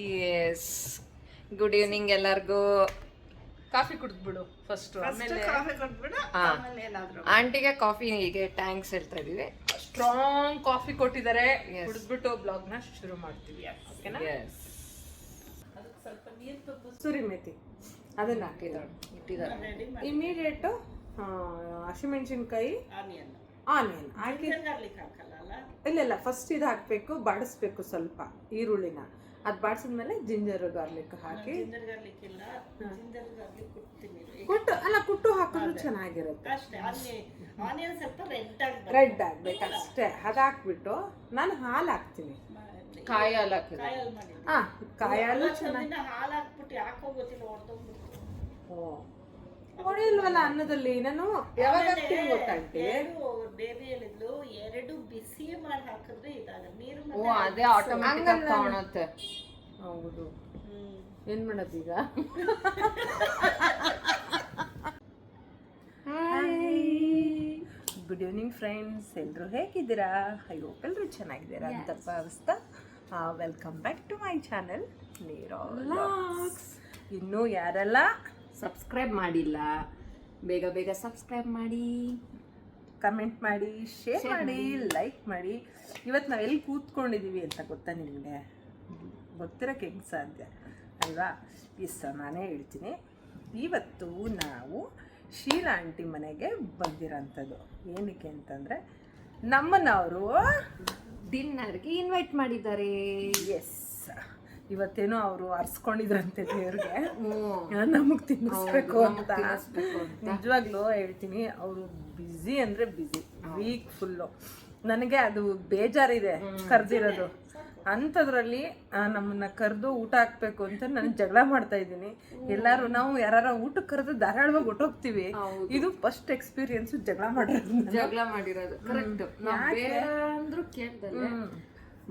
Yes good evening ಎಲ್ಲರಿಗೂ. Coffee ಕುಡಿದ್ಬಿಡು first, ಆಮೇಲೆ ಆಂಟಿಗೆ ಕಾಫಿಗೆ ಥ್ಯಾಂಕ್ಸ್ ಹೇಳ್ತಾ ಇದೀವಿ. ಸ್ಟ್ರಾಂಗ್ ಕಾಫಿ ಕೊಟ್ಟಿದ್ದಾರೆ, ಕುಡಿದ್ಬಿಟ್ಟು ಬ್ಲಾಗ್ ನ ಶುರು ಮಾಡ್ತೀವಿ. ಓಕೆನಾ? ಎಸ್ ಅದಕ್ಕೆ ಸ್ವಲ್ಪ ನೀರು, ಕಸೂರಿ ಮೇಥಿ ಅದನ್ನ ಇಟ್ಟಿದ್ದಾರೆ. ಇಮಿಡಿಯೇಟ್ ಹಸಿಮೆಣಸಿನ್ಕಾಯಿ, ಆನಿಯನ್ ಹಾಕಿ. ಇಲ್ಲ ಫಸ್ಟ್ ಇದು ಹಾಕ್ಬೇಕು, ಬಾಡಿಸ್ಬೇಕು ಸ್ವಲ್ಪ ಈರುಳ್ಳಿನ. ಅದು ಬಾಡಿಸಿದ್ಮೇಲೆ ಜಿಂಜರ್ ಗಾರ್ಲಿಕ್ ಹಾಕಿ ಕುಟ್ಟು ಹಾಕಿದ್ರು ಚೆನ್ನಾಗಿರುತ್ತೆ. ರೆಡ್ ಆಗ್ಬೇಕು ಅಷ್ಟೇ. ಅದು ಹಾಕ್ಬಿಟ್ಟು ನಾನು ಹಾಲು ಹಾಕ್ತೀನಿ. ಕಾಯಿ ಹಾಲು ಹಾಕಿದ್ರೆ ಕಾಯಿ ಹಾಲು ಚೆನ್ನಾಗಿ ಹೊಡೆಯಲ್ವಲ್ಲ ಅನ್ನದಲ್ಲಿ. ನಾನು ಯಾವಾಗ ಹಾಕ್ತೀನಿ ಗೊತ್ತಾಂಟಿ, ಬೇಬಿ ಹೇಳಿದ್ಲು 2 ಬಿಸಿ ಮಾಡಿ ಹಾಕಿದ್ರೆ ಇದಾಗ ನೀರು. ಓ ಅದೇ ಆಟೋಮ್ಯಾಟಿಕ್ ಆಗಿ ಕಾಣುತ್ತೆ. ಹೌದು, ಏನ್ ಮಾಡೋದು ಈಗ? ಗುಡ್ ಈವ್ನಿಂಗ್ ಫ್ರೆಂಡ್ಸ್, ಎಲ್ಲರೂ ಹೇಗಿದ್ದೀರಾ? ಐ ಹೋಪ್ ಎಲ್ಲರೂ ಚೆನ್ನಾಗಿದ್ದೀರಾ ಅಂತ ಭಾವಿಸ್ತಾ welcome back to my channel Nero vlogs. ಇನ್ನೂ ಯಾರೆಲ್ಲ ಸಬ್ಸ್ಕ್ರೈಬ್ ಮಾಡಿಲ್ಲ, ಬೇಗ ಬೇಗ ಸಬ್ಸ್ಕ್ರೈಬ್ ಮಾಡಿ, ಕಮೆಂಟ್ ಮಾಡಿ, ಶೇರ್ ಮಾಡಿ, ಲೈಕ್ ಮಾಡಿ. ಇವತ್ತು ನಾವು ಎಲ್ಲಿ ಕೂತ್ಕೊಂಡಿದ್ದೀವಿ ಅಂತ ಗೊತ್ತಾ ನಿಮಗೆ? ಗೊತ್ತಿರೋಕ್ಕೆ ಹೆಂಗೆ ಸಾಧ್ಯ ಅಲ್ವಾ? ನಾನೇ ಹೇಳ್ತೀನಿ. ಇವತ್ತು ನಾವು ಶೀಲಾ ಆಂಟಿ ಮನೆಗೆ ಬಂದಿರೋಂಥದ್ದು. ಏನಕ್ಕೆ ಅಂತಂದರೆ ನಮ್ಮನ್ನವರು ಡಿನ್ನರ್ಗೆ ಇನ್ವೈಟ್ ಮಾಡಿದ್ದಾರೆ. ಎಸ್, ಇವತ್ತೇನೋ ಅವರು ಅರ್ಸ್ಕೊಂಡಿದ್ರಂತೆ ದೇವ್ರಿಗೆ ನಮಗೆ ತಿನ್ನಿಸ್ಬೇಕು ಅಂತ. ನಿಜವಾಗ್ಲೂ ಹೇಳ್ತೀನಿ, ಅವರು ಬ್ಯುಸಿ ಅಂದರೆ ಬ್ಯುಸಿ, ವೀಕ್ ಫುಲ್ಲು. ನನಗೆ ಅದು ಬೇಜಾರಿದೆ ಕರೆದಿರೋದು. ಅಂಥದ್ರಲ್ಲಿ ನಮ್ಮನ್ನ ಕರೆದು ಊಟ ಹಾಕ್ಬೇಕು ಅಂತ ನಾನು ಜಗಳ ಮಾಡ್ತಾ ಇದ್ದೀನಿ. ಎಲ್ಲರೂ ನಾವು ಯಾರು ಊಟಕ್ಕೆ ಕರೆದು ಧಾರಾಳವಾಗಿ ಹೊಟ್ಟೋಗ್ತೀವಿ. ಇದು ಫಸ್ಟ್ ಎಕ್ಸ್ಪೀರಿಯನ್ಸು ಜಗಳ ಮಾಡಿರೋದು. ಕರೆಕ್ಟ್. ಅಂದ್ರೂ ಕೇಳ್ದಲ್ಲ,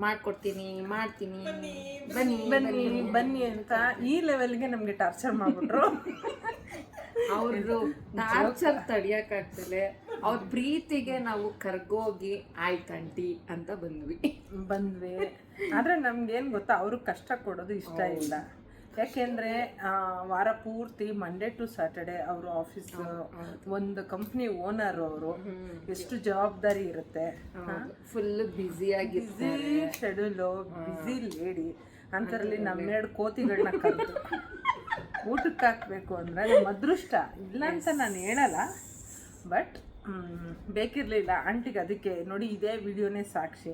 ಮಾಡ್ಕೊಡ್ತೀನಿ, ಮಾಡ್ತೀನಿ, ಬನ್ನಿ ಬನ್ನಿ ಬನ್ನಿ ಅಂತ ಈ ಲೆವೆಲ್ಗೆ ನಮಗೆ ಟಾರ್ಚರ್ ಮಾಡ್ಬಿಟ್ರು. ಅವ್ರದ್ದು ಟಾರ್ಚರ್ ತಡಿಯಕ್ಕಾಗ್ತಲೆ ಅವ್ರ ಪ್ರೀತಿಗೆ ನಾವು ಕರ್ಗೋಗಿ ಆಯ್ತಂಟಿ ಅಂತ ಬಂದ್ವಿ. ಆದರೆ ನಮ್ಗೇನು ಗೊತ್ತಾ, ಅವ್ರಿಗೆ ಕಷ್ಟ ಕೊಡೋದು ಇಷ್ಟ ಇಲ್ಲ. ಯಾಕೆಂದರೆ ವಾರ ಪೂರ್ತಿ ಮಂಡೇ ಟು ಸ್ಯಾಟರ್ಡೆ ಅವರು ಆಫೀಸ್, ಒಂದು ಕಂಪ್ನಿ ಓನರ್ ಅವರು. ಎಷ್ಟು ಜವಾಬ್ದಾರಿ ಇರುತ್ತೆ, full busy schedule, busy lady. ಅಂಥದ್ರಲ್ಲಿ ನಮ್ಮೆರಡು ಕೋತಿಗಳನ್ನ ಕರೆದು ಊಟಕ್ಕೆ ಹಾಕಬೇಕು ಅಂದರೆ ನಮ್ಮ ಅದೃಷ್ಟ ಇಲ್ಲ ಅಂತ ನಾನು ಹೇಳಲ್ಲ. ಬಟ್ ಬೇಕಿರಲಿಲ್ಲ ಆಂಟಿಗೆ. ಅದಕ್ಕೆ ನೋಡಿ, ಇದೇ ವಿಡಿಯೋನೇ ಸಾಕ್ಷಿ.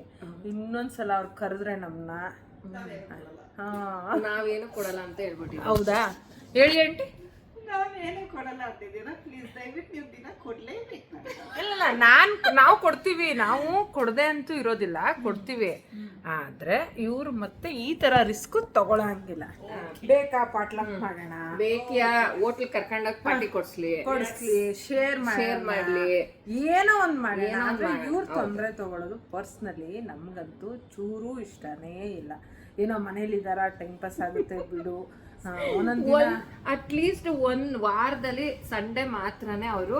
ಇನ್ನೊಂದ್ಸಲ ಅವ್ರು ಕರೆದ್ರೆ ನಮ್ಮನ್ನ ನಾವೇನು ಕೊಡಲ್ಲ ಅಂತ ಹೇಳ್ಬಿಟ್ಟು. ಹೌದಾ? ಹೇಳಿ ಆಂಟಿ. ನಾವೇನು ಕೊಡಲ್ಲ ಅಂತಿದ್ದೀರಾ? ಪ್ಲೀಸ್ ದಯವಿಟ್ಟು ನೀವು ದಿನ ಕೊಡ್ಲೇಬೇಕು. ಇಲ್ಲ, ನಾವು ಕೊಡ್ತೀವಿ, ನಾವು ಕೊಡದೆ ಅಂತೂ ಇರೋದಿಲ್ಲ, ಕೊಡ್ತೀವಿ. ಆದ್ರೆ ಇವ್ರು ಮತ್ತೆ ಈ ತರ ರಿಸ್ಕ್ ತಗೊಳಂಗಿಲ್ಲ. ಬೇಕಾ ಪಾಟ್ಲಕ್ ಮಾಡೋಣ, ಬೇಕಿಯಾ ಹೋಟ್ಲ್ ಕರ್ಕೊಂಡೋಗಿ ಪಾರ್ಟಿ ಕೊಡ್ಸ್ಲಿ, ಶೇರ್ ಮಾಡ್ಲಿ, ಏನೋ ಒಂದ್ ಮಾಡೋಣ. ಆದ್ರೆ ಇವ್ರು ತೊಂದರೆ ತಗೊಳ್ಳೋದು ಪರ್ಸ್ನಲಿ ನಮ್ಗಂತೂ ಚೂರು ಇಷ್ಟನೇ ಇಲ್ಲ. ಏನೋ ಮನೇಲಿದ್ದಾರ, ಟೈಮ್ ಪಾಸ್ ಆಗುತ್ತೆ ಬಿಡು. ಅಟ್ಲೀಸ್ಟ್ ಒಂದ್ ವಾರದಲ್ಲಿ ಸಂಡೇ ಮಾತ್ರನೇ ಅವರು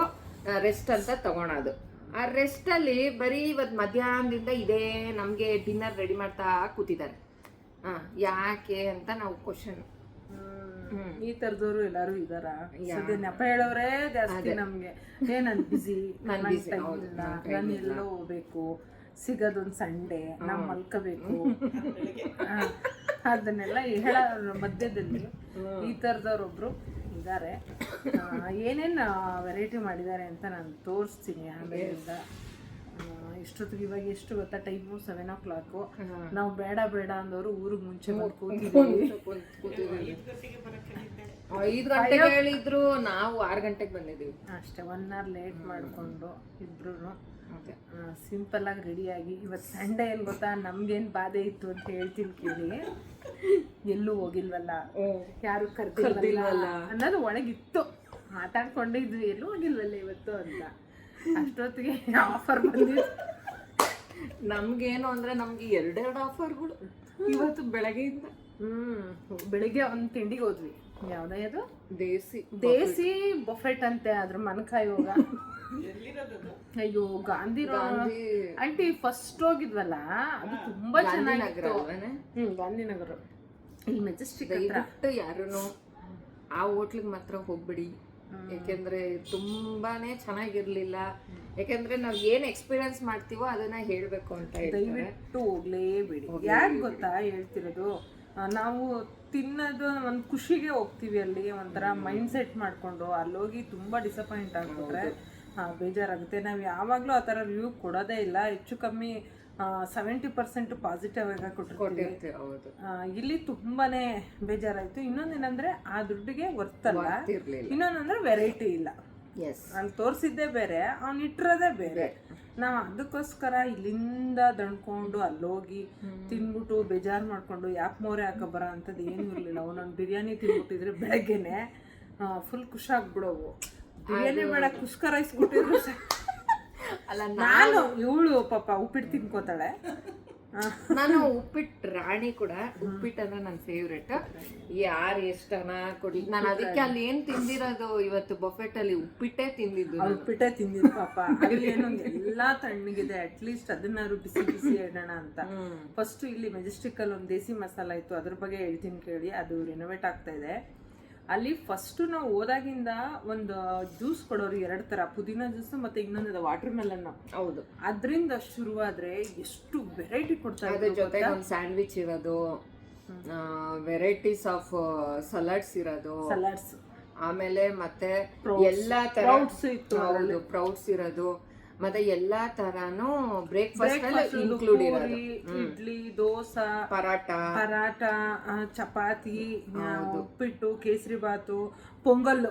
ರೆಸ್ಟ್ ಅಂತ ತಗೊಳೋದು. ಆ ರೆಸ್ಟ್ ಅಲ್ಲಿ ಬರೀ ಇವತ್ತು ಮಧ್ಯಾಹ್ನದಿಂದ ಇದೇ ನಮ್ಗೆ ಡಿನ್ನರ್ ರೆಡಿ ಮಾಡ್ತಾ ಕೂತಿದ್ದಾರೆ. ಯಾಕೆ ಅಂತ ನಾವು ಕ್ವಶನ್. ಈ ತರದವ್ರು ಎಲ್ಲಾರು ಇದಾರ? ನೆಪ ಹೇಳೋರೇ ಜಾಸ್ತಿ ನಮ್ಗೆ. ನನ್ ಬಿಸಿ, ನಾನು ಎಲ್ಲೋ ಹೋಗ್ಬೇಕು, ಸಿಗೋದೊಂದು ಸಂಡೇ, ನಾವು ಮಲ್ಕೋಬೇಕು, ಅದನ್ನೆಲ್ಲ ಹೇಳ ಮಧ್ಯದಲ್ಲಿ ಈ ಥರದವ್ರೊಬ್ರು ಇದ್ದಾರೆ. ಏನೇನು ವೆರೈಟಿ ಮಾಡಿದ್ದಾರೆ ಅಂತ ನಾನು ತೋರಿಸ್ತೀನಿ ಆಮೇಲಿಂದ. ಇಷ್ಟೊತ್ತಿಗೆ ಇವಾಗ ಎಷ್ಟು ಗೊತ್ತಾ ಟೈಮು? 7 o'clock. ನಾವು ಬೇಡ ಅಂದವರು ಊರಿಗೆ ಮುಂಚೆ ಕೂತಿದ್ದೀವಿ. 5 ಗಂಟೆಗೆ ಹೇಳಿದ್ರು, ನಾವು 6 ಗಂಟೆಗೆ ಬಂದಿದ್ದೀವಿ ಅಷ್ಟೇ. 1 hour ಲೇಟ್ ಮಾಡಿಕೊಂಡು ಇಬ್ರು ಸಿಂಪಲ್ ಆಗಿ ರೆಡಿಯಾಗಿ. ಇವತ್ತು ಸಂಡೇ ಏನು ಗೊತ್ತಾ, ನಮ್ಗೇನು ಬಾಧೆ ಇತ್ತು ಅಂತ ಹೇಳ್ತೀನಿ ಕೇಳಿ. ಎಲ್ಲೂ ಹೋಗಿಲ್ವಲ್ಲ, ಯಾರು ಕರ್ದಿಲ್ವಲ್ಲ ಅನ್ನೋದು ಒಳಗಿತ್ತು. ಮಾತಾಡ್ಕೊಂಡಿದ್ವಿ, ಎಲ್ಲೂ ಹೋಗಿಲ್ವಲ್ಲ ಇವತ್ತು ಅಂತ. ಅಷ್ಟೊತ್ತಿಗೆ ಆಫರ್ ಬಂದಿದ್ದು ನಮ್ಗೇನು ಅಂದ್ರೆ ನಮ್ಗೆ 2 ಆಫರ್ಗಳು ಇವತ್ತು ಬೆಳಗ್ಗೆಯಿಂದ. ಬೆಳಿಗ್ಗೆ ಒಂದು ತಿಂಡಿಗೆ ಹೋದ್ವಿ. ಯಾವ್ದು? ದೇಸಿ ಬಫೆಟ್ ಅಂತೆ. ಅದ್ರ ಮನಕಾಯಿ ಹೋಗ. ಅಯ್ಯೋ, ಗಾಂಧಿ ಆಂಟಿ ಫಸ್ಟ್ ಹೋಗಿದ್ವಲ್ಲ, ಅದು ತುಂಬಾ ಚೆನ್ನಾಗಿತ್ತು. ಗಾಂಧಿನಗರ ಇಲ್ಲಿ ಮೆಜೆಸ್ಟಿಕ್ ದಯವಿಟ್ಟು ಯಾರೂ ಆ ಹೋಟ್ಲಿಗೆ ಮಾತ್ರ ಹೋಗ್ಬಿಡಿ. ಯಾಕೆಂದ್ರೆ ತುಂಬಾನೇ ಚೆನ್ನಾಗಿರ್ಲಿಲ್ಲ. ಯಾಕೆಂದ್ರೆ ನಾವ್ ಏನ್ ಎಕ್ಸ್ಪೀರಿಯನ್ಸ್ ಮಾಡ್ತೀವೋ ಅದನ್ನ ಹೇಳ್ಬೇಕು ಅಂತ ದಯವಿಟ್ಟು ಹೋಗ್ಲೇಬೇಡಿ. ಯಾಕೆ ಗೊತ್ತಾ ಹೇಳ್ತಿರೋದು, ನಾವು ತಿನ್ನೋದು ಒಂದು ಖುಷಿಗೆ ಹೋಗ್ತೀವಿ, ಅಲ್ಲಿ ಒಂಥರ ಮೈಂಡ್ ಸೆಟ್ ಮಾಡ್ಕೊಂಡು ಅಲ್ಲೋಗಿ ತುಂಬಾ ಡಿಸಪಾಯಿಂಟ್ ಆಗ್ಬಿಟ್ರೆ ಬೇಜಾರಾಗುತ್ತೆ. ನಾವು ಯಾವಾಗಲೂ ಆ ಥರ ರಿವ್ಯೂ ಕೊಡೋದೇ ಇಲ್ಲ. ಹೆಚ್ಚು ಕಮ್ಮಿ 70% ಪಾಸಿಟಿವ್ ಆಗಿ ಕೊಟ್ಟಿರ್ತೀವಿ. ಇಲ್ಲಿ ತುಂಬಾನೇ ಬೇಜಾರಾಯ್ತು. ಇನ್ನೊಂದೇನಂದ್ರೆ ಆ ದುಡ್ಡಿಗೆ ವರ್ತಲ್ಲ, ಇನ್ನೊಂದಂದ್ರೆ ವೆರೈಟಿ ಇಲ್ಲ. ಅಲ್ಲಿ ತೋರಿಸಿದ್ದೇ ಬೇರೆ, ಅವ್ನು ಇಟ್ಟಿರೋದೇ ಬೇರೆ. ನಾವು ಅದಕ್ಕೋಸ್ಕರ ಇಲ್ಲಿಂದ ದಣ್ಕೊಂಡು ಅಲ್ಲೋಗಿ ತಿನ್ಬಿಟ್ಟು ಬೇಜಾರು ಮಾಡ್ಕೊಂಡು ಯಾಕೆ ಮೋರೆ ಹಾಕಬರ ಅಂತದ್ದು ಏನೂ ಇರಲಿಲ್ಲ. ಒಂದೊಂದು ಬಿರಿಯಾನಿ ತಿನ್ಬಿಟ್ಟಿದ್ರೆ ಬೆಳಗ್ಗೆನೆ ಫುಲ್ ಖುಷಿಯಾಗ್ಬಿಡೋವು. ಬಿರಿಯಾನಿ ಬೇಡ ಕುಷ್ಕ ರೈಸ್ ಕೊಟ್ಟಿದ್ರು ಅಲ್ಲ. ನಾನು ಇವಳು ಪಾಪ ಉಪ್ಪಿಟ್ಟು ತಿನ್ಕೋತಾಳೆ. ನಾನು ಉಪ್ಪಿಟ್ಟು ರಾಣಿ ಕೂಡ. ಉಪ್ಪಿಟ್ಟು ಅಂದ್ರೆ ನನ್ನ ಫೇವ್ರೆಟ್. ಯಾರು ಎಷ್ಟನ ಕೊಡ್ಲಿ, ನಾನು ಅದಕ್ಕೆ ಅಲ್ಲಿ ಏನ್ ತಿಂದಿರೋದು ಇವತ್ತು ಬಫೆಟ್ ಅಲ್ಲಿ ಉಪ್ಪಿಟ್ಟೇ ತಿಂದಿದ್ದು ಪಾಪ. ಅಲ್ಲಿ ಏನೊಂದು ಎಲ್ಲಾ ತಣ್ಣಗಿದೆ, ಅಟ್ಲೀಸ್ಟ್ ಅದನ್ನಾರು ಬಿಸಿ ಬಿಸಿ ಇಡೋಣ ಅಂತ. ಫಸ್ಟ್ ಇಲ್ಲಿ ಮೆಜೆಸ್ಟಿಕ್ ಅಲ್ಲಿ ಒಂದು ದೇಸಿ ಮಸಾಲ ಇತ್ತು, ಅದ್ರ ಬಗ್ಗೆ ಹೇಳ್ತೀನಿ ಕೇಳಿ. ಅದು ರಿನೋವೇಟ್ ಆಗ್ತಾ ಇದೆ. ಅಲ್ಲಿ ಫಸ್ಟ್ ನಾವು ಹೋದಾಗಿಂದ ಒಂದು ಜ್ಯೂಸ್ ಕೊಡೋರು 2 ಥರ, ಪುದೀನ ಜ್ಯೂಸ್ ಮತ್ತೆ ಇನ್ನೊಂದು ವಾಟರ್ ಮೆಲನ್. ಹೌದು, ಅದರಿಂದ ಶುರುವಾದ್ರೆ ಎಷ್ಟು ವೆರೈಟಿ ಕೊಡ್ತಾರೆ. ಅದ್ರ ಜೊತೆ ಒಂದು ಸ್ಯಾಂಡ್ವಿಚ್ ಇರೋದು, ವೆರೈಟೀಸ್ ಆಫ್ ಸಲಾಡ್ಸ್ ಇರೋದು, ಆಮೇಲೆ ಮತ್ತೆ ಎಲ್ಲಾ ತರ ಪ್ರೌಡ್ಸ್ ಇರೋದು, ಮತ್ತೆ ಎಲ್ಲಾ ತರಾನು ಬ್ರೇಕ್ಫಾಸ್ಟ್ ಇನ್ಕ್ಲೂಡ್ ಇರೋದು. ಇಡ್ಲಿ, ದೋಸೆ, ಪರಾಟ, ಚಪಾತಿ, ಉಪ್ಪಿಟ್ಟು, ಕೇಸರಿ ಬಾತು, ಪೊಂಗಲ್,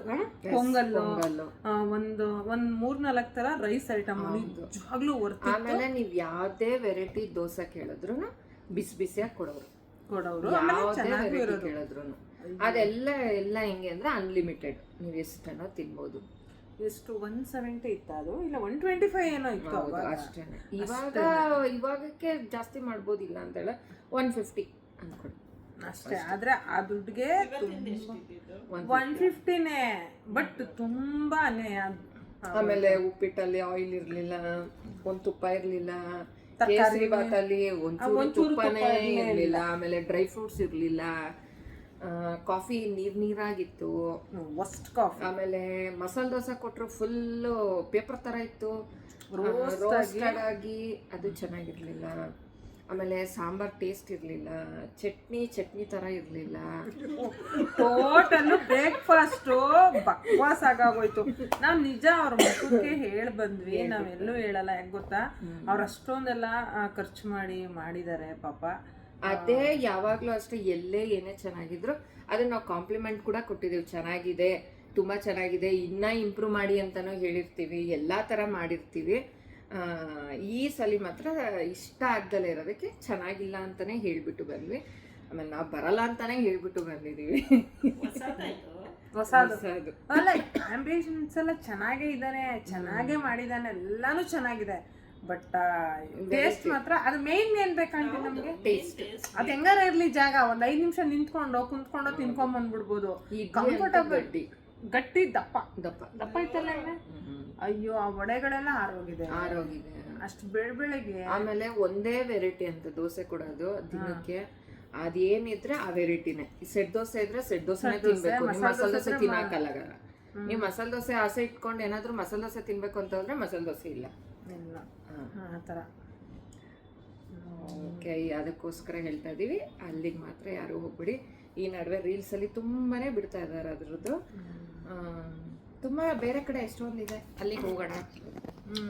ಒಂದು 3-4 ತರ ರೈಸ್ ಐಟಮ್ ನಿಜವಾಗ್ಲೂ ವರ್ತ್. ಆಮೇಲೆ ನೀವ್ ಯಾವ್ದೇ ವೆರೈಟಿ ದೋಸೆ ಕೇಳಿದ್ರು ಬಿಸಿ ಬಿಸಿಯಾಗಿ ಕೊಡೋರು. ಕೇಳಿದ್ರು ಅದೆಲ್ಲ ಹೆಂಗೆ ಅಂದ್ರೆ ಅನ್ಲಿಮಿಟೆಡ್, ನೀವ್ ಎಷ್ಟನೋ ತಿನ್ಬೋದು. ಎಷ್ಟು 170 ಇತ್ತು, ಅದು ಇಲ್ಲ 125 ಏನೋ ಇತ್ತು ಅಷ್ಟೇ. ಇವಾಗಕ್ಕೆ ಜಾಸ್ತಿ ಮಾಡ್ಬೋದಿಲ್ಲ ಅಂತ ಹೇಳ 150 ಅನ್ಕೊಳ್ಳಿ ಅಷ್ಟೇ. ಆದ್ರೆ ಆ ದುಡ್ಡಿಗೆ 150ನೇ, ಬಟ್ ತುಂಬಾ ಅನ್ಯಾಯ. ಆಮೇಲೆ ಉಪ್ಪಿಟ್ಟಲ್ಲಿ ಆಯಿಲ್ ಇರ್ಲಿಲ್ಲ, ಒಂದ್ ತುಪ್ಪ ಇರ್ಲಿಲ್ಲ, ಕೇಸರಿ ಬಾತಲ್ಲಿ ಒಂಚೂರು ತುಪ್ಪನೇ ಇರ್ಲಿಲ್ಲ, ಆಮೇಲೆ ಡ್ರೈ ಫ್ರೂಟ್ಸ್ ಇರ್ಲಿಲ್ಲ, ಕಾಫಿ ನೀರಾಗಿತ್ತು, ವರ್ಸ್ಟ್ ಕಾಫಿ. ಆಮೇಲೆ ಮಸಾಲೆ ದೋಸೆ ಕೊಟ್ಟರು ಫುಲ್ ಪೇಪರ್ ತರ ಇತ್ತು, ರೋಸ್ಟೆಡ್ ಆಗಿ, ಅದು ಚೆನ್ನಾಗಿರ್ಲಿಲ್ಲ. ಆಮೇಲೆ ಸಾಂಬಾರ್ ಟೇಸ್ಟ್ ಇರ್ಲಿಲ್ಲ, ಚಟ್ನಿ ತರ ಇರ್ಲಿಲ್ಲ. ಟೋಟಲ್ ಬ್ರೇಕ್ಫಾಸ್ಟ್ ಬಕ್ವಾಸ್ ಆಗೋಯ್ತು. ನಾವ್ ನಿಜ ಅವ್ರ ಮುಖಕ್ಕೆ ಹೇಳಿ ಬಂದ್ವಿ, ನಾವೆಲ್ಲೂ ಹೇಳಲ್ಲ. ಯಾಕೆ ಗೊತ್ತಾ, ಅವ್ರ ಅಷ್ಟೊಂದೆಲ್ಲ ಖರ್ಚು ಮಾಡಿದ್ದಾರೆ ಪಾಪ. ಅದೇ ಯಾವಾಗ್ಲೂ ಅಷ್ಟೇ, ಎಲ್ಲೇ ಏನೇ ಚೆನ್ನಾಗಿದ್ರು ಅದನ್ನ ನಾವು ಕಾಂಪ್ಲಿಮೆಂಟ್ ಕೂಡ ಕೊಟ್ಟಿದ್ದೀವಿ. ಚೆನ್ನಾಗಿದೆ, ತುಂಬಾ ಚೆನ್ನಾಗಿದೆ, ಇನ್ನ ಇಂಪ್ರೂವ್ ಮಾಡಿ ಅಂತಾನೂ ಹೇಳಿರ್ತೀವಿ, ಎಲ್ಲಾ ತರ ಮಾಡಿರ್ತೀವಿ. ಈ ಸಲ ಮಾತ್ರ ಇಷ್ಟ ಆಗ್ದಲೇ ಇರೋದಕ್ಕೆ ಚೆನ್ನಾಗಿಲ್ಲ ಅಂತಾನೆ ಹೇಳ್ಬಿಟ್ಟು ಬಂದ್ವಿ. ಆಮೇಲೆ ನಾವು ಬರಲ್ಲ ಅಂತಾನೆ ಹೇಳ್ಬಿಟ್ಟು ಬಂದಿದೀವಿ. ಹೊಸದು ಅಲ್ಲ, ಆಂಬಿಷನ್ಸ್ ಎಲ್ಲ ಚೆನ್ನಾಗೇ ಇದ್ದಾನೆ, ಚೆನ್ನಾಗೇ ಮಾಡಿದಾನೆ, ಎಲ್ಲಾನು ಚೆನ್ನಾಗಿದೆ. ಬಟ್ ಟೇಸ್ಟ್ ಮಾತ್ರ, ಅದು ಮೇನ್ ಏನ್ ಬೇಕಂತ ನಮ್ಗೆ ಟೇಸ್ಟ್. ಅದ್ ಹೆಂಗಾರ ಇರ್ಲಿ, ಜಾಗ ಒಂದ್ 5 ನಿಮಿಷ ಕುಂತ್ಕೊಂಡು ತಿನ್ಕೊಂಡ್ ಬಂದ್ಬಿಡ್ಬೋದು. ಕಂಫರ್ಟಬಲ್, ಗಟ್ಟಿ, ದಪ್ಪ ಇತ್ತಲ್ಲ. ಅಯ್ಯೋ, ಆ ವಡೆಗಳೆಲ್ಲ ಆರೋಗಿದೆ ಅಷ್ಟು ಬೆಳಗ್ಗೆ. ಆಮೇಲೆ ಒಂದೇ ವೆರೈಟಿ ಅಂತ ದೋಸೆ ಕೊಡೋದು ದಿನಕ್ಕೆ, ಅದೇನಿದ್ರೆ ಆ ವೆರೈಟಿನೇ. ಸೆಟ್ ದೋಸೆ ಇದ್ರೆ ಸೆಟ್ ದೋಸೆನೇ ತಿನ್ಬೇಕು, ಮಸಾಲೆ ದೋಸೆ ತಿನ್ನಕ್ಕಲ್ಲ. ನೀವು ಮಸಾಲೆ ದೋಸೆ ಆಸೆ ಇಟ್ಕೊಂಡು ಏನಾದ್ರು ಮಸಾಲೆ ದೋಸೆ ತಿನ್ಬೇಕು ಅಂತಂದ್ರೆ ಮಸಾಲೆ ದೋಸೆ ಇಲ್ಲ. ಓಕೆ, ಅದಕ್ಕೋಸ್ಕರ ಹೇಳ್ತಾ ಇದೀವಿ, ಅಲ್ಲಿಗೆ ಮಾತ್ರ ಯಾರು ಹೋಗ್ಬಿಡಿ. ಈ ನಡುವೆ ರೀಲ್ಸ್ ಅಲ್ಲಿ ತುಂಬಾನೇ ಬಿಡ್ತಾ ಇದಾರೆ ಅದ್ರದ್ದು. ತುಂಬಾ ಬೇರೆ ಕಡೆ ಎಷ್ಟೊಂದಿದೆ, ಅಲ್ಲಿಗೆ ಹೋಗೋಣ,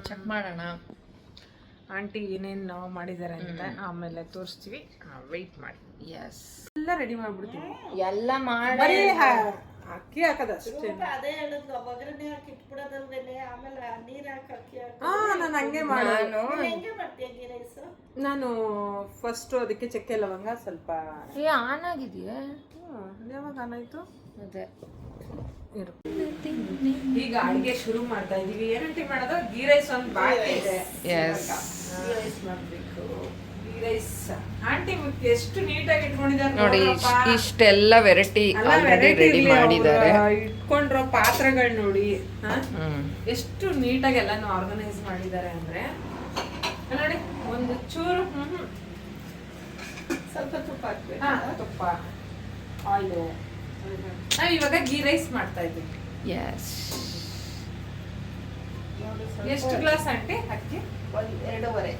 ಚೆಕ್ ಮಾಡೋಣ. ಆಂಟಿ ಏನೇನು ಮಾಡಿದ್ದಾರೆ ಅಂತ ಆಮೇಲೆ ತೋರಿಸ್ತೀವಿ, ವೆಯ್ಟ್ ಮಾಡಿ. ಎಸ್, ಎಲ್ಲ ರೆಡಿ ಮಾಡ್ಬಿಡ್ತೀವಿ, ಎಲ್ಲ ಮಾಡಿ ಅಕ್ಕಿ ಹಾಕೋದು ಅಷ್ಟೇ. ಅದೇ ಹೇಳಿದ್ಲು, ಒಗ್ಗರಣೆ ಹಾಕಿ ಇಟ್ಬಿಡೋದಲ್ವೇನೆ, ಆಮೇಲೆ ನೀರ್ ಹಾಕಿ ಅಕ್ಕಿ ನಾನು ಹಂಗೆ ಮಾಡೋದು. ಹೆಂಗೆ ಮಾಡ್ತೀಯ ಗೀ ರೈಸ್? ನಾನು ಫಸ್ಟ್ ಅದಕ್ಕೆ ಚಕ್ಕೆ ಲವಂಗ ಸ್ವಲ್ಪ. ಆನ್ ಆಗಿದೆಯಾ? ಯಾವಾಗ ಆನ್ ಆಯ್ತು? ಅದೇ ಇರು. ಈಗ ಅಡಿಗೆ ಶುರು ಮಾಡ್ತಾ ಇದೀವಿ. ಏನಂಟಿ ಮಾಡೋದು? ಗೀ ರೈಸ್ ಒಂದು ಬಾಕಿ ಇದೆ. ಗೀ ರೈಸ್ ಮಾಡ್ಬೇಕು. ಗೀ ರೈಸ್ ಆಂಟಿ ಎಷ್ಟು ನೀಟಾಗಿ ಇಟ್ಕೊಂಡಿದ್ದಾರೆ ನೋಡಿ. ಇಷ್ಟೆಲ್ಲ ವೆರೈಟಿ ರೆಡಿ ಮಾಡಿದ್ದಾರೆ. ಇಟ್ಕೊಂಡಿರೋ ಪಾತ್ರೆಗಳು ನೋಡಿ ಎಷ್ಟು ನೀಟಾಗಿ ಎಲ್ಲಾನು ಆರ್ಗನೈಸ್ ಮಾಡಿದ್ದಾರೆ ಅಂದ್ರೆ. ನೋಡಿ, ಒಂದು ಚೂರು ಸ್ವಲ್ಪ ತುಪ್ಪ ಹಾಕ್ಬೇಕು. ತುಪ್ಪ ಆಯಿಲು. ನಾವು ಇವಾಗ ಗೀ ರೈಸ್ ಮಾಡ್ತಾ ಇದ್ದೀವಿ. ಎಸ್. ಎಷ್ಟು ಗ್ಲಾಸ್ ಆಂಟಿ ಅಕ್ಕಿ? 2.5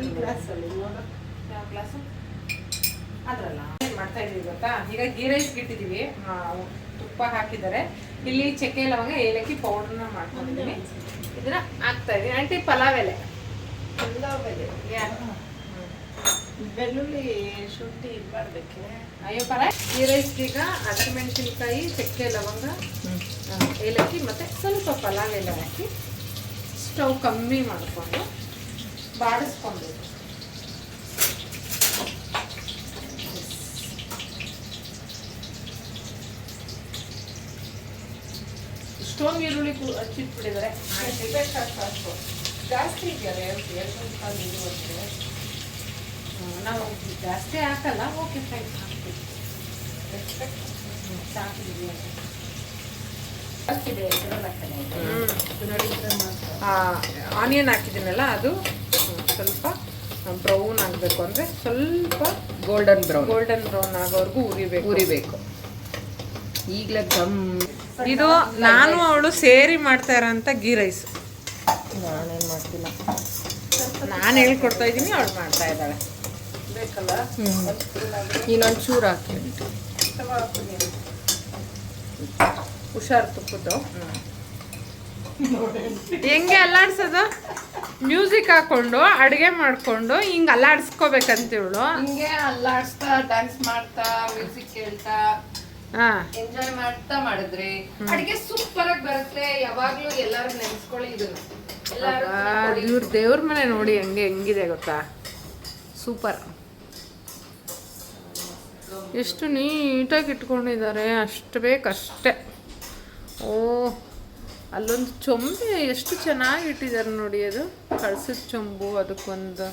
ಈ ಗ್ಲಾಸಲ್ಲಿ ನೋಡು. ಯಾವ ಗ್ಲಾಸು? ಅದ್ರಲ್ಲ ಏನ್ ಮಾಡ್ತಾ ಇದೀವಿ ಗೊತ್ತಾ, ಈಗ ಗೀ ರೈಸ್ಗೆ ಇಟ್ಟಿದ್ದೀವಿ, ತುಪ್ಪ ಹಾಕಿದ್ದಾರೆ, ಇಲ್ಲಿ ಚಕ್ಕೆ ಲವಂಗ ಏಲಕ್ಕಿ ಪೌಡರ್ನ ಮಾಡ್ಕೊಂಡಿದ್ದೀನಿ, ಇದನ್ನ ಹಾಕ್ತಾ ಇದೀನಿ. ಆಂಟಿ ಪಲಾವ್ ಎಲೆ ಬೆಳ್ಳುಳ್ಳಿ ಶುಂಠಿ ಇದು ಮಾಡಬೇಕೆ. ಅಯ್ಯೋ ಪರ. ಗೀ ರೈಸ್ಗೆ ಈಗ ಹಸಿಮೆಣಸಿನ್ಕಾಯಿ, ಚಕ್ಕೆ ಲವಂಗ, ಏಲಕ್ಕಿ ಮತ್ತೆ ಸ್ವಲ್ಪ ಪಲಾವ್ ಎಲೆ ಹಾಕಿ ಸ್ಟವ್ ಕಮ್ಮಿ ಮಾಡಿಕೊಂಡು ಬಾಡಿಸ್ಕೊಬೇಕು. ಇಷ್ಟೊಂದು ಈರುಳ್ಳಿ ಹಚ್ಚಿಟ್ಬಿಟ್ಟಿದ್ದಾರೆ. ಜಾಸ್ತಿ ಇದೆಯಲ್ಲ 2 ಕಾಲು ಇರುವಂತೆ. ನಾವು ಜಾಸ್ತಿ ಹಾಕಲ್ಲ. ಓಕೆ ಫೈನ್, ಹಾಕ್ತೀವಿ. ಸಾಕಿದ್ವಿ ಜಾಸ್ತಿದೆ ಆನಿಯನ್ ಹಾಕಿದ್ದೀನಲ್ಲ, ಅದು ಸ್ವಲ್ಪ ಬ್ರೌನ್ ಆಗಬೇಕು, ಅಂದರೆ ಸ್ವಲ್ಪ ಗೋಲ್ಡನ್ ಬ್ರೌನ್ ಆಗೋವರೆಗೂ ಉರಿಬೇಕು. ಈಗಲೇ ಗಮ್. ಇದು ನಾನು ಅವಳು ಸೇರಿ ಮಾಡ್ತಾ ಇರೋಂಥ ಗೀ ರೈಸ್. ನಾನೇನು ಮಾಡ್ತಿಲ್ಲ, ನಾನು ಹೇಳ್ಕೊಡ್ತಾ ಇದ್ದೀನಿ, ಅವಳು ಮಾಡ್ತಾ ಇದ್ದಾಳೆ. ಬೇಕಲ್ಲ ಇನ್ನೊಂದು ಚೂರು ಹಾಕಿ. ಹುಷಾರು ತುಪ್ಪದ್ದು. ಹೆಂಗೆ ಅಲ್ಲಾಡ್ಸೋದು? ಮ್ಯೂಸಿಕ್ ಹಾಕೊಂಡು ಅಡುಗೆ ಮಾಡ್ಕೊಂಡು ಹಿಂಗೆ ಅಲ್ಲಾಡ್ಸ್ಕೋಬೇಕಂತ ಇವಳು. ಹಿಂಗೆ ಅಲ್ಲಾಡ್ಸ್ತಾ ಡ್ಯಾನ್ಸ್ ಮಾಡ್ತಾ ಮ್ಯೂಸಿಕ್ ಕೇಳ್ತಾ ಎಂಜಾಯ್ ಮಾಡ್ತಾ ಮಾಡಿದ್ರೆ ಅಡಿಗೆ ಸೂಪರ್ ಆಗಿ ಬರುತ್ತೆ. ಯಾವಾಗ್ಲೂ ಎಲ್ಲಾರು ನೆನ್ಸ್ಕೊಳ್ಳಿ ಇದನ್ನ. ಇವ್ರ ದೇವ್ರ ಮನೆ ನೋಡಿ ಹೆಂಗಿದೆ ಗೊತ್ತಾ, ಸೂಪರ್. ಎಷ್ಟು ನೀಟಾಗಿ ಇಟ್ಕೊಂಡಿದ್ದಾರೆ, ಅಷ್ಟು ಬೇಕಷ್ಟೆ. ಓ, ಅಲ್ಲೊಂದು ಚೊಂಬೆ ಎಷ್ಟು ಚೆನ್ನಾಗಿ ಇಟ್ಟಿದ್ದಾರೆ ನೋಡಿ, ಅದು ಕಳ್ಸಿದ ಚೊಂಬು, ಅದಕ್ಕೊಂದು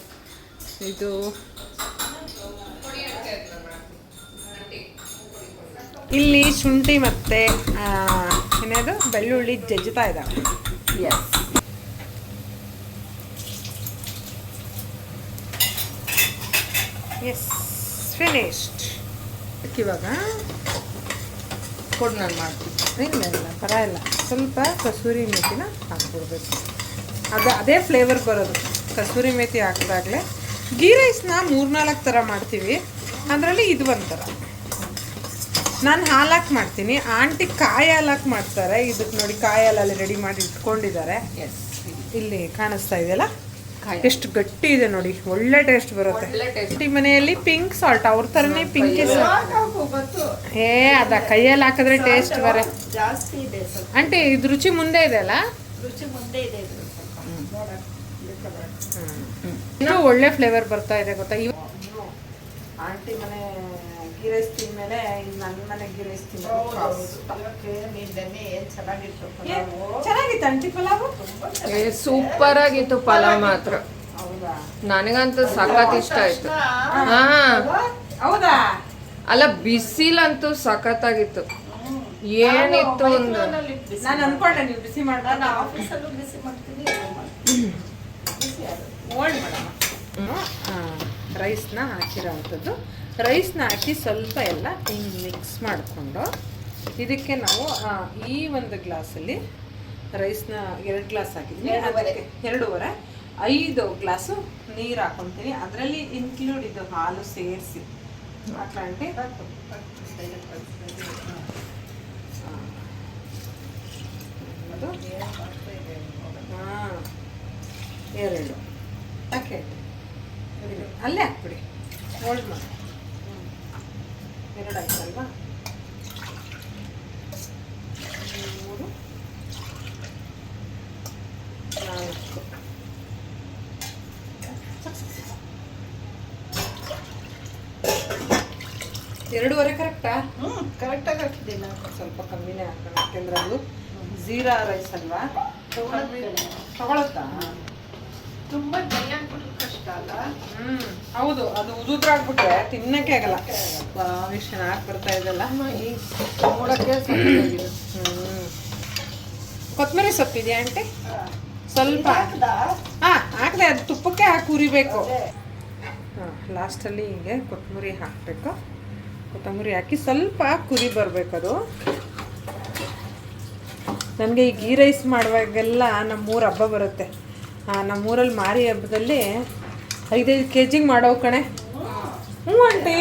ಇದು. ಇಲ್ಲಿ ಶುಂಠಿ ಮತ್ತೆ ಏನಾದ್ರು ಬೆಳ್ಳುಳ್ಳಿ ಜಜ್ಜುತ್ತಾ ಇದ್ದಾವೆ. Yes, finished. ಇವಾಗ ಕೊಡು, ನಾನು ಮಾಡ್ತೀನಿ. ಇಲ್ಲ ಪರವಾಗಿಲ್ಲ, ಸ್ವಲ್ಪ ಕಸೂರಿ ಮೇಥಿನ ಹಾಕ್ಬಿಡ್ಬೇಕು. ಅದೇ ಫ್ಲೇವರ್ ಬರೋದು ಕಸೂರಿ ಮೇಥಿ ಹಾಕಿದಾಗಲೇ. ಗೀ ರೈಸ್ನ 3-4 ಥರ ಮಾಡ್ತೀವಿ, ಅದರಲ್ಲಿ ಇದು ಒಂಥರ. ನಾನು ಹಾಲಾಕಿ ಮಾಡ್ತೀನಿ, ಆಂಟಿ ಕಾಯಿ ಹಾಲಾಕಿ ಮಾಡ್ತಾರೆ. ಇದಕ್ಕೆ ನೋಡಿ, ಕಾಯಿ ಹಾಲಲ್ಲಿ ರೆಡಿ ಮಾಡಿ ಇಟ್ಕೊಂಡಿದ್ದಾರೆ. ಇಲ್ಲಿ ಕಾಣಿಸ್ತಾ ಇದೆಯಲ್ಲ, ಎಷ್ಟು ಗಟ್ಟಿ ಇದೆ ನೋಡಿ, ಒಳ್ಳೆ ಟೇಸ್ಟ್ ಬರುತ್ತೆ. ಮನೆಯಲ್ಲಿ ಪಿಂಕ್ ಸಾಲ್ಟ್, ಅವ್ರ ಥರನೇ ಪಿಂಕ್ ಅದ ಕೈಯಲ್ಲಿ ಹಾಕಿದ್ರೆ ಟೇಸ್ಟ್ ಜಾಸ್ತಿ ಇದೆ. ಆಂಟಿ ಇದು ರುಚಿ ಮುಂದೆ ಇದೆ ಅಲ್ಲ, ರುಚಿ ಮುಂದೆ ಇದೆ. ಇನ್ನೂ ಒಳ್ಳೆ ಫ್ಲೇವರ್ ಬರ್ತಾ ಇದೆ ಗೊತ್ತಾ. ಆಂಟಿ ಮನೆ ಗೀ ರೈಸ್ ತಿಂದ್ಮೇಲೆ ನನ್ನ ಮನೆ ಗೀ ರೈಸ್ ಚೆನ್ನಾಗಿತ್ತು ಆಂಟಿ ಪಲಾವು. ಸೂಪರ್ ಆಗಿತ್ತು ಪಲಾವ್ ಮಾತ್ರ. ನನಗಂತೂ ಸಖತ್ ಇಷ್ಟ ಆಯ್ತು. ಹಾ, ಹೌದಾ? ಅಲ್ಲ, ಬಿಸಿಲಂತೂ ಸಖತ್ತಾಗಿತ್ತು. ಏನಿತ್ತು ಒಂದು, ನಾನು ಅನ್ಕೊಂಡೆ ನೀವು ಬಿಸಿ ಮಾಡ್ತಾರೆ. ಆಫೀಸಲ್ಲೂ ಬಿಸಿ ಮಾಡ್ತೀನಿ. Old madam ರೈಸ್ನ ಹಾಕಿರೋವಂಥದ್ದು. ರೈಸ್ನ ಹಾಕಿ ಸ್ವಲ್ಪ ಎಲ್ಲ ಹಿಂಗೆ ಮಿಕ್ಸ್ ಮಾಡಿಕೊಂಡು ಇದಕ್ಕೆ ನಾವು ಈ ಒಂದು ಗ್ಲಾಸಲ್ಲಿ ರೈಸ್ನ 2 ಗ್ಲಾಸ್ ಹಾಕಿದ್ದೀನಿ, 2.5 5 ಗ್ಲಾಸು ನೀರು ಹಾಕೊತೀನಿ. ಅದರಲ್ಲಿ ಇನ್ಕ್ಲೂಡ್ ಇದು ಹಾಲು ಸೇರಿಸಿ ಹಾಕ್ಲಾಂಟಿ. ಹಾಂ, 2 ಹಾಕಿ ಅಲ್ಲೇ ಹಾಕ್ಬಿಡಿ. ಹೋಲ್ಡ್ ಮಾಡಿ. 2 ಆಯ್ತಲ್ವಾ? 3 4 2.5 ಕರೆಕ್ಟಾ? ಕರೆಕ್ಟಾಗಿ ಹಾಕಿದ್ದೀನಿ ನಾನು. ಸ್ವಲ್ಪ ಕಮ್ಮಿನೇ ಹಾಕೋಣ, ಯಾಕೆಂದ್ರೆ ಅದು ಜೀರಾ ರೈಸ್ ಅಲ್ವಾ, ತಗೊಳುತ್ತಾ? ತುಂಬ ಜೈನ್ ಕಷ್ಟ ಅಲ್ಲ. ಹೌದು, ಅದು ಉದುದ್ರಾಗ್ಬಿಟ್ರೆ ತಿನ್ನಕ್ಕೆ ಆಗಲ್ಲ. ಎಷ್ಟು ಚೆನ್ನಾಗಿ ಬರ್ತಾ ಇದೆಲ್ಲ ನೋಡಕ್ಕೆ. ಕೊತ್ತಂಬರಿ ಸೊಪ್ಪಿದೆಯಾ ಆಂಟಿ? ಸ್ವಲ್ಪ ಹಾಕ್ದೆ, ಅದು ತುಪ್ಪಕ್ಕೆ ಹಾಕಿ ಉರಿಬೇಕು. ಲಾಸ್ಟಲ್ಲಿ ಹಿಂಗೆ ಕೊತ್ತಂಬರಿ ಹಾಕಬೇಕು. ಕೊತ್ತಂಬರಿ ಹಾಕಿ ಸ್ವಲ್ಪ ಕುದಿ ಬರಬೇಕದು. ನನಗೆ ಈ ಗೀ ರೈಸ್ ಮಾಡುವಾಗೆಲ್ಲ ನಮ್ಮೂರು ಹಬ್ಬ ಬರುತ್ತೆ. ನಮ್ಮೂರಲ್ಲಿ ಮಾರಿ ಹಬ್ಬದಲ್ಲಿ 5-5 kg ಮಾಡೋ ಕಣೆ. ಹ್ಞೂ ಆಂಟಿ,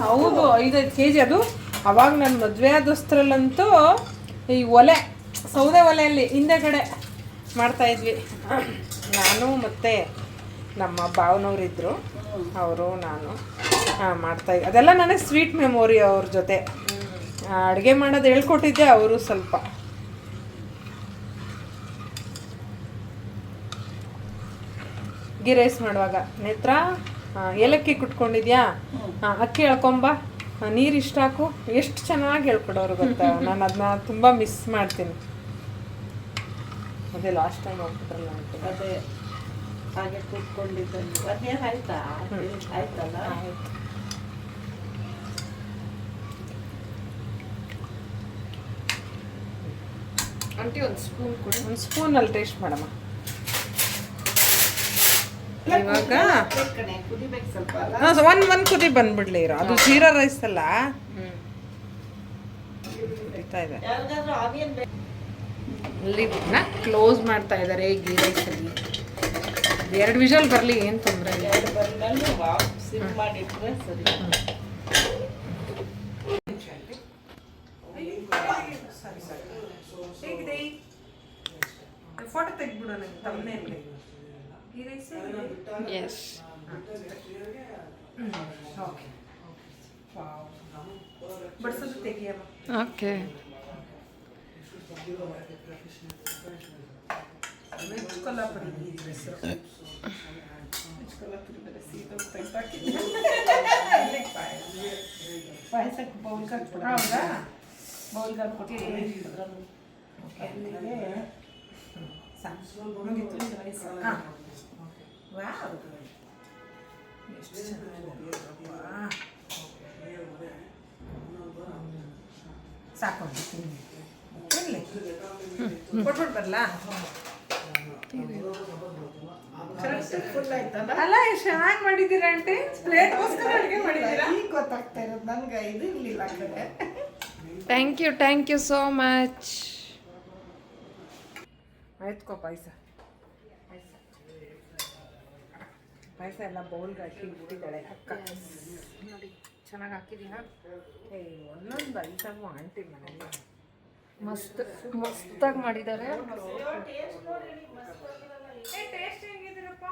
ಹೌದು 5-5 kg. ಅದು ಅವಾಗ ನನ್ನ ಮದುವೆ ಆದೋಸ್ತ್ರಲ್ಲಂತೂ ಈ ಒಲೆ, ಸೌದೆ ಒಲೆಯಲ್ಲಿ ಹಿಂದೆಗಡೆ ಮಾಡ್ತಾಯಿದ್ವಿ. ನಾನು ಮತ್ತು ನಮ್ಮ ಭಾವನವರಿದ್ದರು, ಅವರು ನಾನು ಮಾಡ್ತಾಯಿದ್ದೆ. ಅದೆಲ್ಲ ನನಗೆ ಸ್ವೀಟ್ ಮೆಮೊರಿ. ಅವ್ರ ಜೊತೆ ಅಡುಗೆ ಮಾಡೋದು ಹೇಳ್ಕೊಟ್ಟಿದ್ದೆ ಅವರು ಸ್ವಲ್ಪ. ಗೀ ರೈಸ್ ಮಾಡುವಾಗ ನೇತ್ರ ಏಲಕ್ಕಿ ಕುಟ್ಕೊಂಡಿದ್ಯಾ, ಅಕ್ಕಿ ಎಳ್ಕೊಂಬ, ನೀರು ಇಷ್ಟು ಹಾಕು, ಎಷ್ಟು ಚೆನ್ನಾಗಿ ಹೇಳ್ಕೊಡೋರು ಗೊತ್ತಾ. ನಾನು ಅದನ್ನ ತುಂಬ ಮಿಸ್ ಮಾಡ್ತೀನಿ. ಅದೇ ಲಾಸ್ಟ್ ಟೈಮ್ ಹೋಗ್ಬಿಟ್ರಲ್ಲ ಅಂತ. ಅದೇ ಹಾಗೆ ಕೂತ್ಕೊಂಡಿದ್ದಲ್ಲಿ 1 year ಆಯ್ತಾ? ಆಯ್ತಲ್ಲ. ಆಯ್ತು. ಆಂಟಿ ಒಂದು ಸ್ಪೂನ್ ಕೊಡಿ. ಒಂದು ಸ್ಪೂನಲ್ಲಿ ಟೇಸ್ಟ್ ಮಾಡಮ್ಮ. ಇವಾಗ ಕುದಿಬೇಕು ಸ್ವಲ್ಪ ಅಲ್ಲ. ಒಂದು ಕುದಿ ಬಂದ್ಬಿಡ್ಲಿ ಇರೋ. ಅದು ಜೀರಾ ರೈಸ್ ಅಲ್ಲ, ಕುದೀತಾ ಇದೆ. ಯಾರಿಗಾದ್ರೂ ಆನಿಯನ್ ಲಿಡ್ನ ಕ್ಲೋಸ್ ಮಾಡ್ತಾ ಇದ್ದಾರೆ ಗೀ ರೈಸಲ್ಲಿ. 2 ವಿಷಲ್ ಬರಲಿ, ಏನು ತೊಂದರೆ ಇಲ್ಲ. 2 ಬಂದ್ಮೇಲೆ ಸಿಮ್ ಮಾಡಿಟ್ರೆ ಸರಿ. ಹೇಗಿದೆ? ಫೋಟೋ ತೆಗ್ಬಿಡೋ ನಂಗೆ ತಮ್ಮನೇಲಿ. Ghee rice yes. ಓಕೆ, ಬಡಿಸೋದು ತೆಗಿಯಮ್ಮ. Okay. Veg Kolhapuri ghee rice. ಪಾಯಸಕ್ಕೆ ಬೌಲ್ ಹಾಕ್ಬಿಡ. ಹೌದಾ? ಬೌಲ್ ಹಾಕ್ಬಿಟ್ಟು ಮುಗೀತು ರೈಸ್. ವಾವ್, ಎಷ್ಟು ಚೆನ್ನಾಗಿದೆ. ಸಾಕು ಕೊಟ್ಬಿಟ್ಟು ಬರಲಾ? ಫುಲ್ ಆಯ್ತಲ್ಲ. ಅಲ್ಲ, ಎಷ್ಟು ಚೆನ್ನಾಗಿ ಮಾಡಿದ್ದೀರಾ ಆಂಟಿ. ಪ್ಲೇಟ್ಗೋಸ್ಕರ ಅಡುಗೆ ಮಾಡಿದ್ದೀರಾ? ಈಗ ಗೊತ್ತಾಗ್ತಾ ಇರೋದು ನನ್ಗೆ. ಇದು ಇರಲಿಲ್ಲ ಆ ಕಡೆ. Thank you so much. ಆಯ್ತುಕೋ ಪಾಯಸ. ಪಾಯಸ ಎಲ್ಲ ಬೌಲ್ಗೆ ಹಾಕಿ ಇಟ್ಟಿದ್ದಾಳೆ ಅಕ್ಕ. ನೋಡಿ ಚೆನ್ನಾಗಿ ಹಾಕಿದೀನಾ? ಒಂದೊಂದು ಐಟಮು ಆಂಟಿ ಮನೇಲಿ ಮಸ್ತಾಗಿ ಮಾಡಿದ್ದಾರೆ. ಟೇಸ್ಟ್ ಹೆಂಗಿದ್ದೀರಪ್ಪ?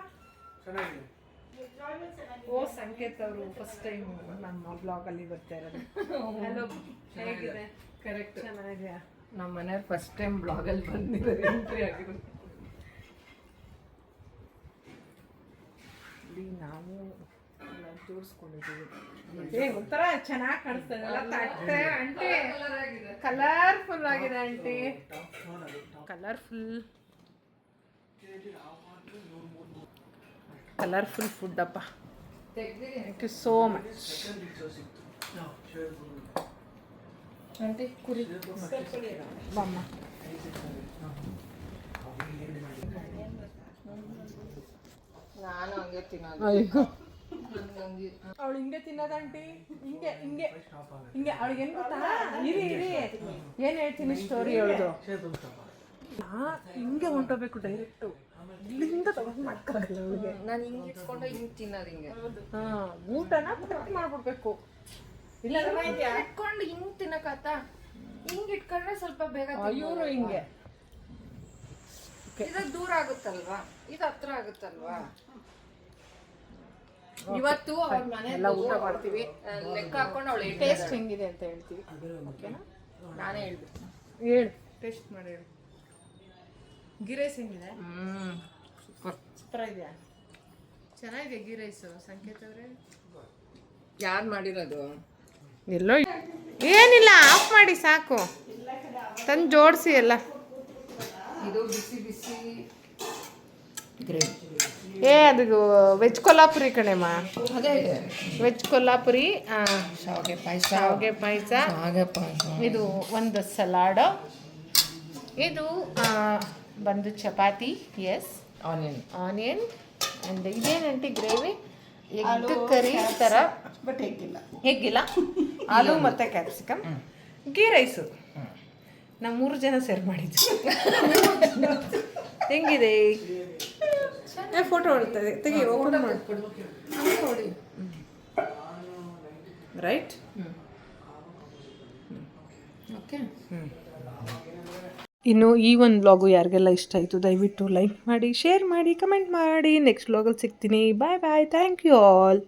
ಓ, ಸಂಕೇತ್ ಅವರು ಫಸ್ಟ್ ಟೈಮ್ ನಮ್ಮ ಬ್ಲಾಗಲ್ಲಿ ಬರ್ತಾ ಇರೋದು. ಹಲೋ, ಹೇಗಿದೆ? ಕರೆಕ್ಟ್, ಚೆನ್ನಾಗಿದೆಯಾ? ನಮ್ಮ ಮನೆಯವ್ರು ಫಸ್ಟ್ ಟೈಮ್ ಬ್ಲಾಗಲ್ಲಿ ಬಂದಿದ್ದಾರೆ, ಎಂಟ್ರಿ ಆಗಿರೋದು. ನಾವು ಜೋಡಿಸ್ಕೊಂಡಿದ್ದೀವಿ. ಒಂಥರ ಚೆನ್ನಾಗಿ ಕಾಣಿಸ್ತಾ ಇದೆಲ್ಲ ತಟ್ಟೆ ಆಂಟಿ. ಕಲರ್ಫುಲ್ ಆಗಿದೆ ಆಂಟಿ, ಕಲರ್ಫುಲ್ ಫುಡ್ ಅಪ್ಪ. Thank you so much aunty. ಕುರಿ ಬಮ್ಮ. ನಾನು ಹಂಗೆ ತಿನ್ನೋದು. ಅವಳು ಹಿಂಗೆ ತಿನ್ನೋದು ಆಂಟಿ. ಹಿಂಗೆ ಹಿಂಗೆ ಹಿಂಗೆ ಅವಳಿಗೆ ಏನು ಗೊತ್ತಾ? ಇರಿ ಏನು ಹೇಳ್ತೀನಿ ಸ್ಟೋರಿ ಹೇಳೋದು. ಹಿಂಗೆ ಹೊಂಟೋಗ್ಬೇಕು ಡೈರೆಕ್ಟು. ಇಲ್ಲಿಂದ ತಗೊಂಡು ಮಾಡ್ಕೊಳಲ್ಲ ಅವಳಿಗೆ. ನಾನು ಹಿಂಗೆ ಇಟ್ಕೊಂಡು ಹಿಂಗೆ ತಿನ್ನೋದು. ಹಿಂಗೆ ಊಟನ ಕಟ್ ಮಾಡ್ಬಿಡ್ಬೇಕು. ಇಲ್ಲ ಇಟ್ಕೊಂಡು ಹಿಂಗೆ ತಿನ್ನಕತ್ತ. ಹಿಂಗೆ ಇಟ್ಕೊಂಡ್ರೆ ಸ್ವಲ್ಪ ಬೇಗ. ಇವರು ಹಿಂಗೆ ಇದು ದೂರ ಆಗುತ್ತಲ್ವಾ, ಇದು ಹತ್ರ ಆಗುತ್ತಲ್ವಾ. ಇವತ್ತು ಅವ್ರ ಮನೆ ಎಲ್ಲ ಊಟ ಮಾಡ್ತೀವಿ. ಲೆಕ್ಕ ಹಾಕೊಂಡು ಅವಳು ಟೇಸ್ಟ್ ಹೆಂಗಿದೆ ಅಂತ ಹೇಳ್ತೀವಿ. ಓಕೆನಾ? ನಾನೇ ಹೇಳ್ಬಿಡ್ತೀನಿ. ಹೇಳು, ಟೇಸ್ಟ್ ಮಾಡಿ ಹೇಳು. ಗೀ ರೈಸ್ ಹೆಂಗಿದೆ? ಸೂಪರ್ ಇದೆಯಾ? ಚೆನ್ನಾಗಿದೆ ಗೀ ರೈಸು. ಸಂಕೇತ್ ಅವರೇ, ಯಾರು ಮಾಡಿರೋದು? ಎಲ್ಲೋ ಏನಿಲ್ಲ, ಆಫ್ ಮಾಡಿ ಸಾಕು. ತಂದು ಜೋಡಿಸಿ ಎಲ್ಲ. ಇದು ಬಿಸಿ ಬಿಸಿ ಅದು ವೆಜ್ ಕೊಲ್ಲಾಪುರಿ ಕಣೆಮ್ಮ. ಅದೇ ವೆಜ್ ಕೊಲ್ಲಾಪುರಿ. ಶಾವಿಗೆ ಪಾಯಸ. ಶಾವಿಗೆ ಪಾಯಸ. ಇದು ಒಂದು ಸಲಾಡ್. ಇದು ಬಂದು chapati. Yes, onion. Onion. And ಇದೇನಂಟಿ ಗ್ರೇವಿ. ಎಗ್ ಕರಿ ಥರ ಬಟ್ ಹೇಗಿಲ್ಲ ಹೇಗಿಲ್ಲ ಆಲೂ ಮತ್ತು ಕ್ಯಾಪ್ಸಿಕಮ್ ಗೀ ರೈಸು ನಾವು 3 ಜನ ಸೇರ್ ಮಾಡಿದ್ವಿ ಹೆಂಗಿದೆ ಫೋಟೋ ಹೊಡ್ತದೆ ತೆಗಿ ಓಪನ್ ಮಾಡ್ಕೊಡು ನೋಡಿ ರೈಟ್ ಓಕೆ ಇನ್ನು ಈ ಒಂದು ವ್ಲಾಗು ಯಾರಿಗೆಲ್ಲ ಇಷ್ಟ ಆಯಿತು ದಯವಿಟ್ಟು ಲೈಕ್ ಮಾಡಿ ಶೇರ್ ಮಾಡಿ ಕಮೆಂಟ್ ಮಾಡಿ ನೆಕ್ಸ್ಟ್ ವ್ಲಾಗಲ್ಲಿ ಸಿಗ್ತೀನಿ ಬಾಯ್ ಬಾಯ್ ಥ್ಯಾಂಕ್ ಯು ಆಲ್